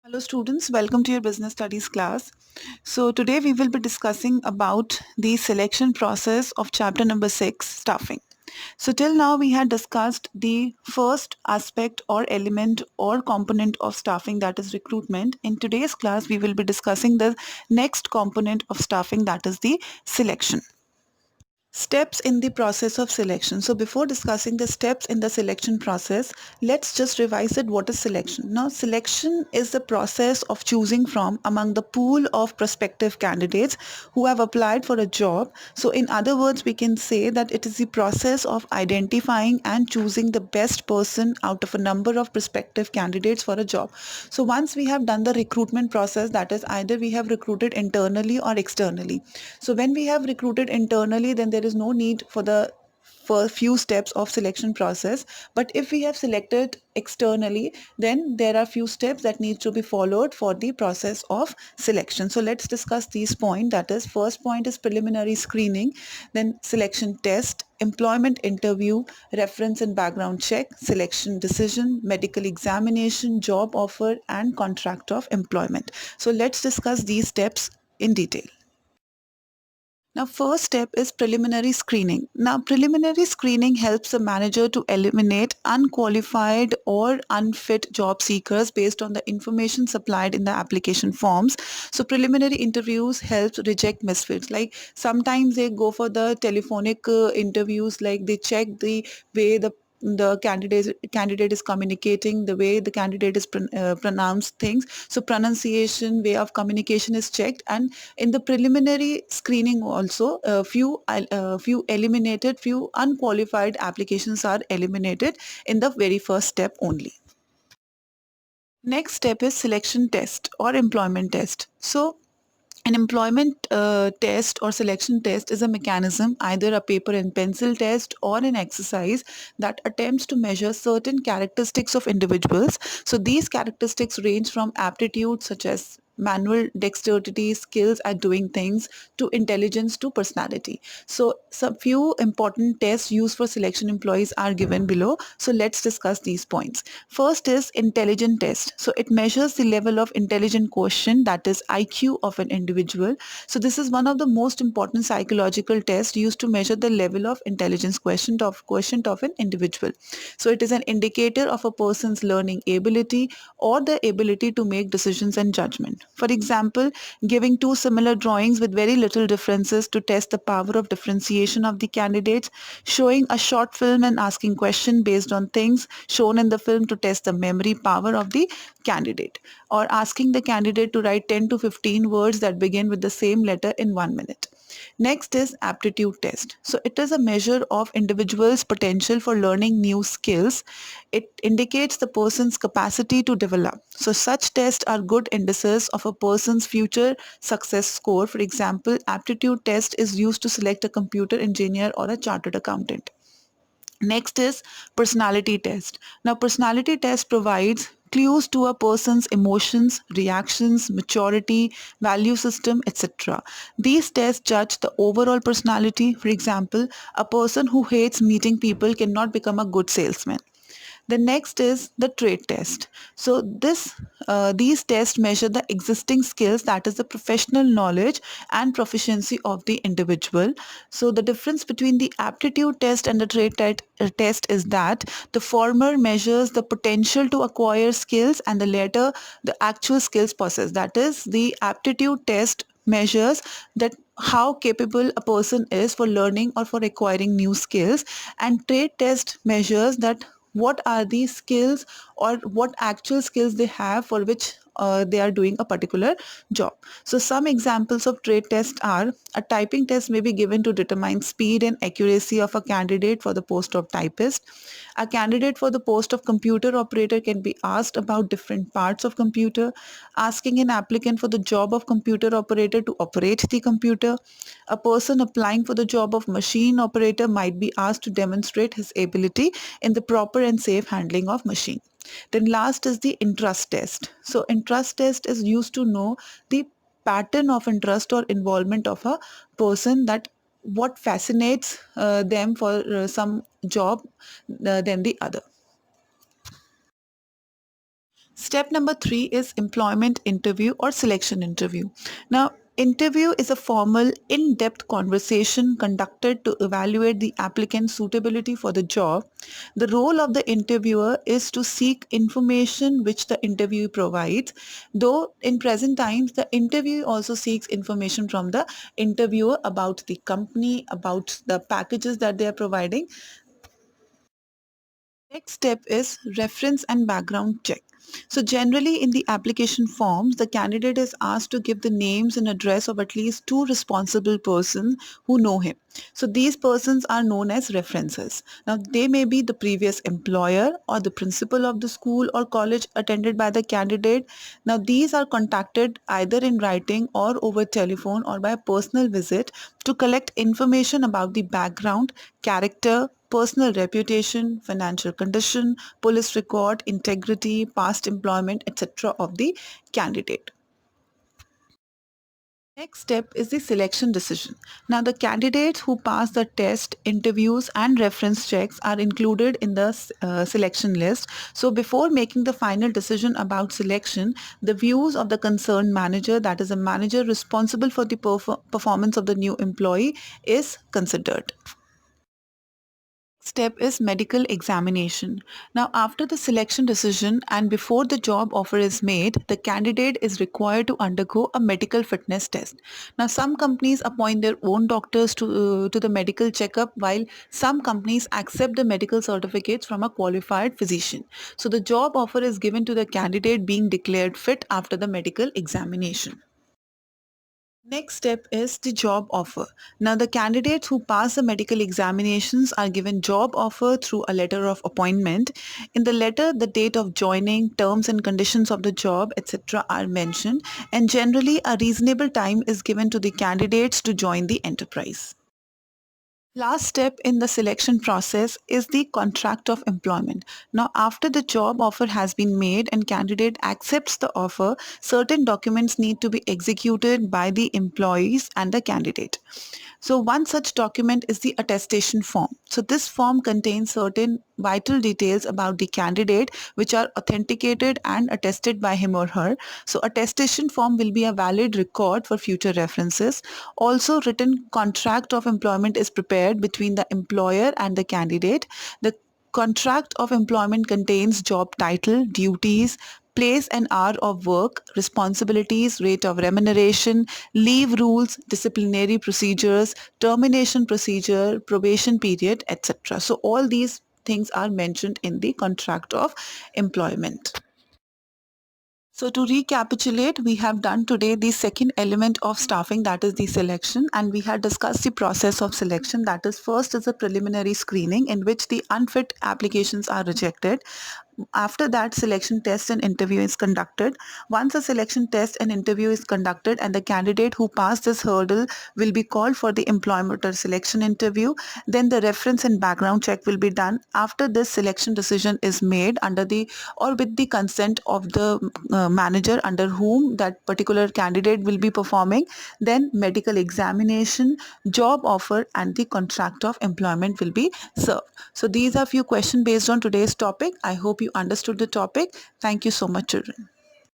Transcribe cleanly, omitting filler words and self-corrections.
Hello students, welcome to your business studies class. So today we will be discussing about the selection process of chapter number 6, staffing. So till now we had discussed the first aspect or element or component of staffing, that is recruitment. In today's class we will be discussing the next component of staffing, that is the selection. Steps in the process of selection. So before discussing the steps in the selection process, let's just revise it. What is selection? Now, selection is the process of choosing from among the pool of prospective candidates who have applied for a job. So in other words, we can say that it is the process of identifying and choosing the best person out of a number of prospective candidates for a job. So once we have done the recruitment process, that is either we have recruited internally or externally. So when we have recruited internally, then there is no need for the for few steps of selection process. But if we have selected externally, then there are few steps that need to be followed for the process of selection. So let's discuss these points. That is, first point is preliminary screening, then selection test, employment interview, reference and background check, selection decision, medical examination, job offer, and contract of employment. So let's discuss these steps in detail. Now, first step is preliminary screening. Now, preliminary screening helps a manager to eliminate unqualified or unfit job seekers based on the information supplied in the application forms. So, preliminary interviews helps reject misfits. Like sometimes they go for the telephonic interviews, like they check the way the candidate is communicating, the way the candidate is pronounce things. So pronunciation, way of communication is checked, and in the preliminary screening also few eliminated, few unqualified applications are eliminated in the very first step only. Next step is selection test or employment test. So an employment test or selection test is a mechanism, either a paper and pencil test or an exercise that attempts to measure certain characteristics of individuals. So these characteristics range from aptitude such as manual dexterity, skills at doing things, to intelligence, to personality. So some few important tests used for selection employees are given below. So let's discuss these points. First is intelligence test. So it measures the level of intelligent quotient, that is IQ, of an individual. So this is one of the most important psychological tests used to measure the level of intelligence quotient of an individual. So it is an indicator of a person's learning ability or the ability to make decisions and judgment. For example, giving two similar drawings with very little differences to test the power of differentiation of the candidates, showing a short film and asking questions based on things shown in the film to test the memory power of the candidate, or asking the candidate to write 10 to 15 words that begin with the same letter in 1 minute. Next is aptitude test. So it is a measure of individual's potential for learning new skills. It indicates the person's capacity to develop. So such tests are good indices of a person's future success score. For example, aptitude test is used to select a computer engineer or a chartered accountant. Next is personality test. Now, personality test provides clues to a person's emotions, reactions, maturity, value system, etc. These tests judge the overall personality. For example, a person who hates meeting people cannot become a good salesman. The next is the trait test. So these tests measure the existing skills, that is the professional knowledge and proficiency of the individual. So the difference between the aptitude test and the test is that the former measures the potential to acquire skills and the latter the actual skills possessed. That is, the aptitude test measures that how capable a person is for learning or for acquiring new skills, and trait test measures that what are the skills or what actual skills they have for which they are doing a particular job. So some examples of trait tests are: a typing test may be given to determine speed and accuracy of a candidate for the post of typist. A candidate for the post of computer operator can be asked about different parts of computer. Asking an applicant for the job of computer operator to operate the computer. A person applying for the job of machine operator might be asked to demonstrate his ability in the proper and safe handling of machine. Then last is the interest test. So interest test is used to know the pattern of interest or involvement of a person, that what fascinates them for some job than the other. Step number 3 is employment interview or selection interview. Now, interview is a formal, in-depth conversation conducted to evaluate the applicant's suitability for the job. The role of the interviewer is to seek information which the interview provides, though in present times, the interview also seeks information from the interviewer about the company, about the packages that they are providing. Next step is reference and background check. So generally in the application forms, the candidate is asked to give the names and address of at least two responsible persons who know him. So these persons are known as references. Now they may be the previous employer or the principal of the school or college attended by the candidate. Now these are contacted either in writing or over telephone or by a personal visit to collect information about the background, character, personal reputation, financial condition, police record, integrity, past employment, etc. of the candidate. Next step is the selection decision. Now, the candidates who pass the test, interviews, and reference checks are included in the selection list. So, before making the final decision about selection, the views of the concerned manager, that is, a manager responsible for the performance of the new employee, is considered. Step is medical examination. Now, after the selection decision and before the job offer is made, the candidate is required to undergo a medical fitness test. Now, some companies appoint their own doctors to the medical checkup, while some companies accept the medical certificates from a qualified physician. So, the job offer is given to the candidate being declared fit after the medical examination. Next step is the job offer. Now, the candidates who pass the medical examinations are given job offer through a letter of appointment. In the letter, the date of joining, terms and conditions of the job, etc. are mentioned, and generally a reasonable time is given to the candidates to join the enterprise. Last step in the selection process is the contract of employment. Now, after the job offer has been made and candidate accepts the offer, certain documents need to be executed by the employees and the candidate. So one such document is the attestation form. So this form contains certain vital details about the candidate which are authenticated and attested by him or her. So attestation form will be a valid record for future references. Also, written contract of employment is prepared between the employer and the candidate. The contract of employment contains job title, duties, place and hour of work, responsibilities, rate of remuneration, leave rules, disciplinary procedures, termination procedure, probation period, etc. So all these things are mentioned in the contract of employment. So to recapitulate, we have done today the second element of staffing, that is the selection, and we had discussed the process of selection. That is, first is a preliminary screening in which the unfit applications are rejected. After that, selection test and interview is conducted. Once a selection test and interview is conducted and the candidate who passed this hurdle will be called for the employment or selection interview, then the reference and background check will be done. After this, selection decision is made under the or with the consent of the manager under whom that particular candidate will be performing. Then medical examination, job offer and the contract of employment will be served. So these are few questions based on today's topic. I hope you understood the topic. Thank you so much, children.